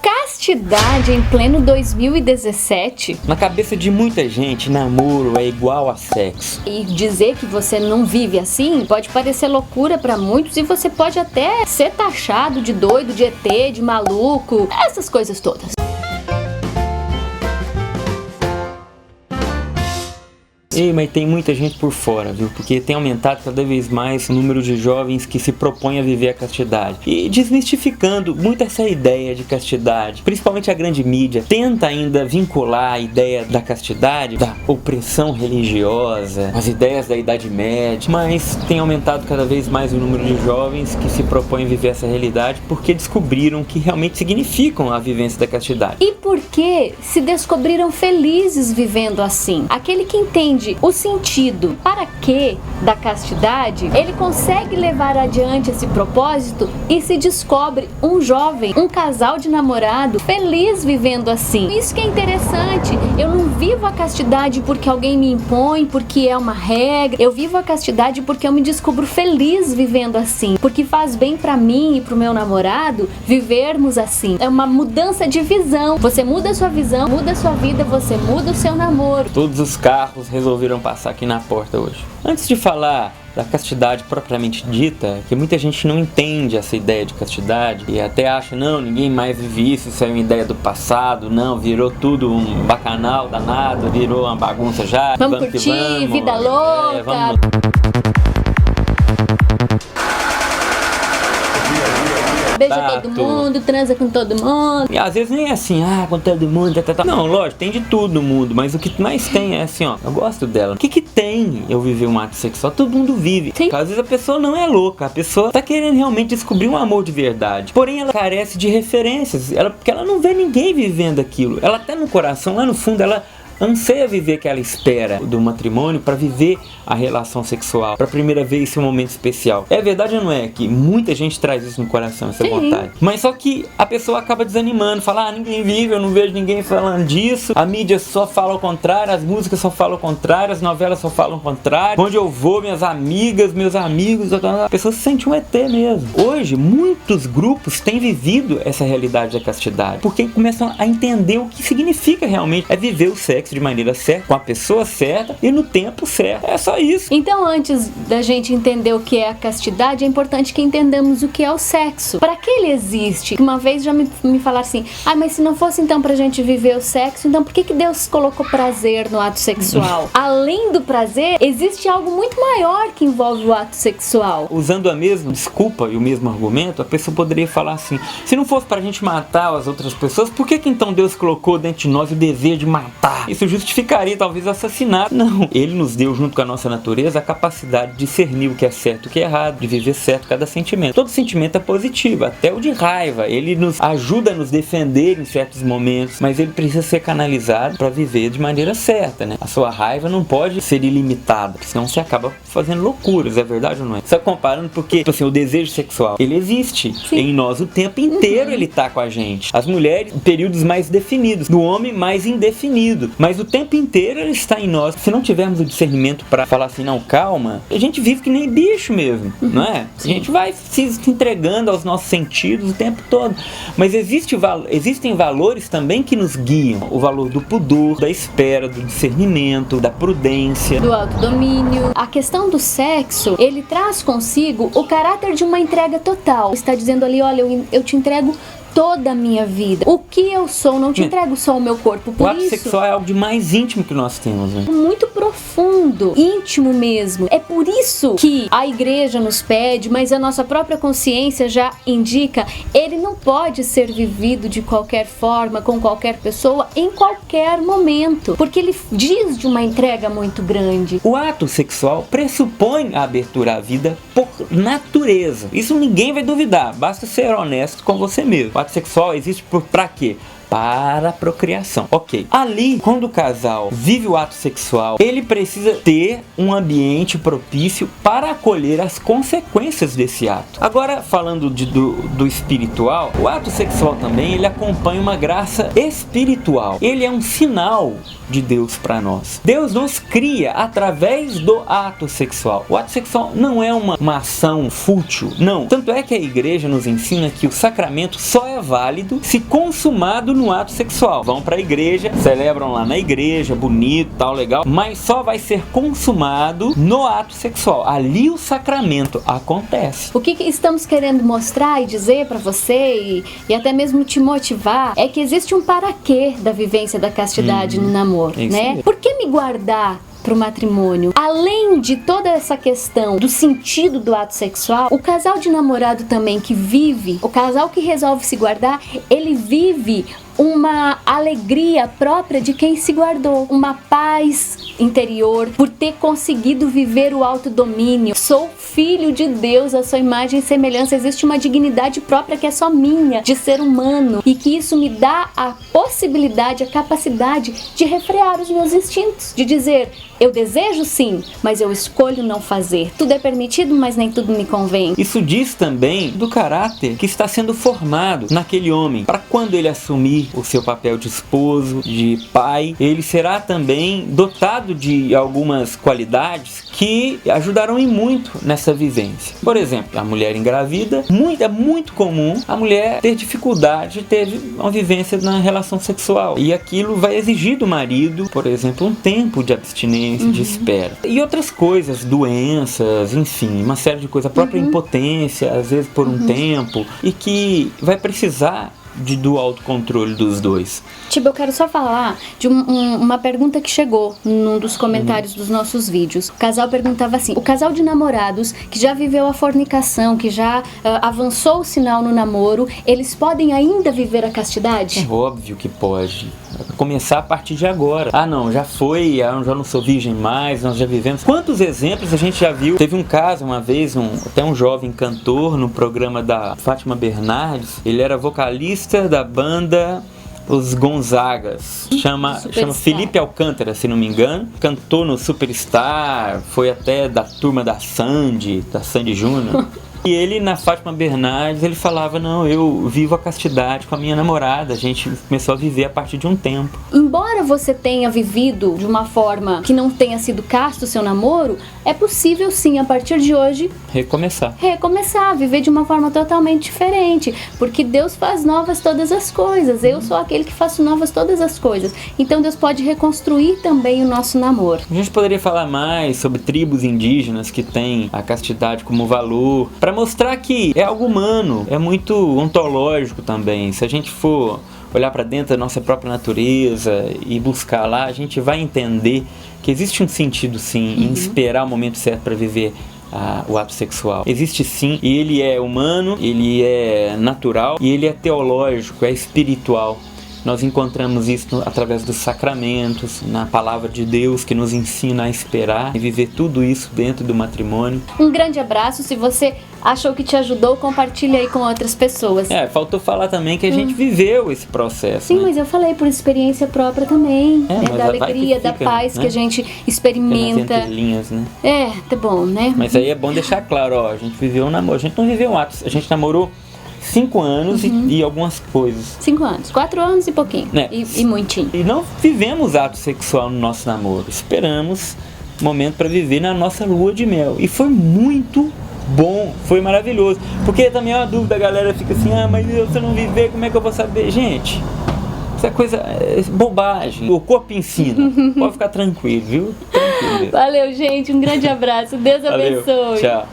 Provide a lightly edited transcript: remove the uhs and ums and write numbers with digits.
Castidade em pleno 2017? Na cabeça de muita gente, namoro é igual a sexo. E dizer que você não vive assim pode parecer loucura pra muitos e você pode até ser taxado de doido, de ET, de maluco, essas coisas todas. Ei, mas tem muita gente por fora, viu? Porque tem aumentado cada vez mais o número de jovens que se propõem a viver a castidade. E desmistificando muito essa ideia de castidade, principalmente a grande mídia, tenta ainda vincular a ideia da castidade, da opressão religiosa, as ideias da Idade Média, mas tem aumentado cada vez mais o número de jovens que se propõem a viver essa realidade porque descobriram que realmente significam a vivência da castidade. E porque se descobriram felizes vivendo assim. Aquele que entende o sentido, para quê da castidade, ele consegue levar adiante esse propósito e se descobre um jovem, um casal de namorado feliz vivendo assim. Isso que é interessante. Eu não vivo a castidade porque alguém me impõe, porque é uma regra. Eu vivo a castidade porque eu me descubro feliz vivendo assim, porque faz bem pra mim e pro meu namorado vivermos assim. É uma mudança de visão. Você muda a sua visão, muda a sua vida, você muda o seu namoro. Todos os carros resolveram passar aqui na porta hoje. Antes de falar da castidade propriamente dita, que muita gente não entende essa ideia de castidade e até acha, não, ninguém mais vive isso é uma ideia do passado, não, virou tudo um bacanal danado, virou uma bagunça já. Vamos curtir, vamos, vida louca. Vamos... Beija todo mundo, transa com todo mundo. E às vezes nem é assim, com todo mundo, Não, lógico, tem de tudo no mundo, mas o que mais tem é assim, eu gosto dela. O que tem eu viver um ato sexual? Todo mundo vive. Sim. Às vezes a pessoa não é louca, a pessoa tá querendo realmente descobrir um amor de verdade. Porém, ela carece de referências, porque ela não vê ninguém vivendo aquilo. Ela tá no coração, lá no fundo, ela anseia viver o que ela espera do matrimônio para viver a relação sexual, para a primeira vez esse momento especial. É verdade ou não é que muita gente traz isso no coração, essa vontade? Mas só que a pessoa acaba desanimando, fala, ninguém vive, eu não vejo ninguém falando disso, a mídia só fala o contrário, as músicas só falam o contrário, as novelas só falam o contrário, onde eu vou, minhas amigas, meus amigos, a pessoa se sente um ET mesmo. Hoje, muitos grupos têm vivido essa realidade da castidade, porque começam a entender o que significa realmente viver o sexo de maneira certa, com a pessoa certa e no tempo certo. É só isso. Então, antes da gente entender o que é a castidade, é importante que entendamos o que é o sexo. Para que ele existe? Uma vez já me falaram assim, mas se não fosse então pra gente viver o sexo, então por que Deus colocou prazer no ato sexual? Além do prazer, existe algo muito maior que envolve o ato sexual. Usando a mesma desculpa e o mesmo argumento, a pessoa poderia falar assim, se não fosse pra gente matar as outras pessoas, por que então Deus colocou dentro de nós o desejo de matar? Isso justificaria talvez o assassinato. Não, ele nos deu junto com a nossa natureza a capacidade de discernir o que é certo e o que é errado, de viver certo cada sentimento. Todo sentimento é positivo, até o de raiva, ele nos ajuda a nos defender em certos momentos, mas ele precisa ser canalizado para viver de maneira certa, né? A sua raiva não pode ser ilimitada, senão você acaba fazendo loucuras, é verdade ou não é? Só comparando porque, assim, o desejo sexual, ele existe. Sim. Em nós o tempo inteiro ele tá com a gente. As mulheres, em períodos mais definidos, do homem mais indefinido, mas o tempo inteiro ele está em nós. Se não tivermos o discernimento para falar assim, não, calma, a gente vive que nem bicho mesmo, não é? Sim. A gente vai se entregando aos nossos sentidos o tempo todo. Mas existem valores também que nos guiam. O valor do pudor, da espera, do discernimento, da prudência, do autodomínio. A questão do sexo, ele traz consigo o caráter de uma entrega total. Está dizendo ali, olha, eu te entrego toda a minha vida. O que eu sou, não te entrego só o meu corpo. Por o ato sexual é algo de mais íntimo que nós temos, né? Muito profundo, íntimo mesmo. É por isso que a igreja nos pede, mas a nossa própria consciência já indica, ele não pode ser vivido de qualquer forma, com qualquer pessoa, em qualquer momento. Porque ele diz de uma entrega muito grande. O ato sexual pressupõe a abertura à vida por natureza. Isso ninguém vai duvidar, basta ser honesto com você mesmo. O ato sexual existe pra quê? para a procriação. Ok. Ali, quando o casal vive o ato sexual, ele precisa ter um ambiente propício para acolher as consequências desse ato. Agora, falando do espiritual, o ato sexual também, ele acompanha uma graça espiritual. Ele é um sinal de Deus para nós. Deus nos cria através do ato sexual. O ato sexual não é uma ação fútil, não. Tanto é que a igreja nos ensina que o sacramento só é válido se consumado no ato sexual. Vão para a igreja, celebram lá na igreja, bonito, tal, legal, mas só vai ser consumado no ato sexual. Ali o sacramento acontece. O que estamos querendo mostrar e dizer para você e até mesmo te motivar é que existe um para-quê da vivência da castidade no namoro, né? Por que me guardar para o matrimônio? Além de toda essa questão do sentido do ato sexual, o casal de namorado também que vive, o casal que resolve se guardar, ele vive uma alegria própria de quem se guardou, uma paz interior por ter conseguido viver o autodomínio. Sou filho de Deus, a sua imagem e semelhança. Existe uma dignidade própria que é só minha, de ser humano, e que isso me dá a possibilidade, a capacidade de refrear os meus instintos, de dizer, eu desejo sim, mas eu escolho não fazer. Tudo é permitido, mas nem tudo me convém. Isso diz também do caráter que está sendo formado naquele homem, para quando ele assumir o seu papel de esposo, de pai, ele será também dotado de algumas qualidades que ajudarão em muito nessa vivência. Por exemplo, a mulher engravida, é muito comum a mulher ter dificuldade de ter uma vivência na relação sexual, e aquilo vai exigir do marido, por exemplo, um tempo de abstinência, de espera, e outras coisas, doenças, enfim, uma série de coisas, a própria impotência, às vezes por um tempo, e que vai precisar do autocontrole dos dois. Tipo, eu quero só falar de uma pergunta que chegou num dos comentários dos nossos vídeos. O casal perguntava assim, o casal de namorados que já viveu a fornicação, que já avançou o sinal no namoro, eles podem ainda viver a castidade? É óbvio que pode. Começar a partir de agora. Ah não, já foi, já não sou virgem mais, nós já vivemos. Quantos exemplos a gente já viu? Teve um caso uma vez, até um jovem cantor no programa da Fátima Bernardes, ele era vocalista da banda Os Gonzagas, chama Felipe Alcântara, se não me engano, cantou no Superstar, foi até da turma da Sandy Júnior. E ele, na Fátima Bernardes, ele falava, não, eu vivo a castidade com a minha namorada, a gente começou a viver a partir de um tempo. Embora você tenha vivido de uma forma que não tenha sido casto o seu namoro, é possível sim, a partir de hoje, recomeçar, viver de uma forma totalmente diferente, porque Deus faz novas todas as coisas, eu sou aquele que faço novas todas as coisas, então Deus pode reconstruir também o nosso namoro. A gente poderia falar mais sobre tribos indígenas que têm a castidade como valor, para mostrar que é algo humano, é muito ontológico também. Se a gente for olhar para dentro da nossa própria natureza e buscar lá, a gente vai entender que existe um sentido sim em esperar o momento certo para viver o ato sexual. Existe sim, e ele é humano, ele é natural e ele é teológico, é espiritual. Nós encontramos isso através dos sacramentos, na palavra de Deus que nos ensina a esperar e viver tudo isso dentro do matrimônio. Um grande abraço, se você achou que te ajudou, compartilha aí com outras pessoas. Faltou falar também que a gente viveu esse processo. Sim, né? Mas eu falei por experiência própria também, né? Da alegria, da paz, né? Que a gente experimenta. Nas entrelinhas, né? Tá bom, né? Mas aí é bom deixar claro, a gente viveu um namoro, a gente não viveu um ato, a gente namorou 5 anos e algumas coisas. 5 anos, 4 anos e pouquinho, e muitinho. E não vivemos ato sexual no nosso namoro, esperamos um momento para viver na nossa lua de mel. E foi muito bom, foi maravilhoso. Porque também é uma dúvida, a galera fica assim, mas se eu não viver, como é que eu vou saber? Gente, isso é coisa, bobagem, o corpo ensina, pode ficar tranquilo, viu? Tranquilo. Valeu, gente, um grande abraço, Deus abençoe. Valeu, tchau.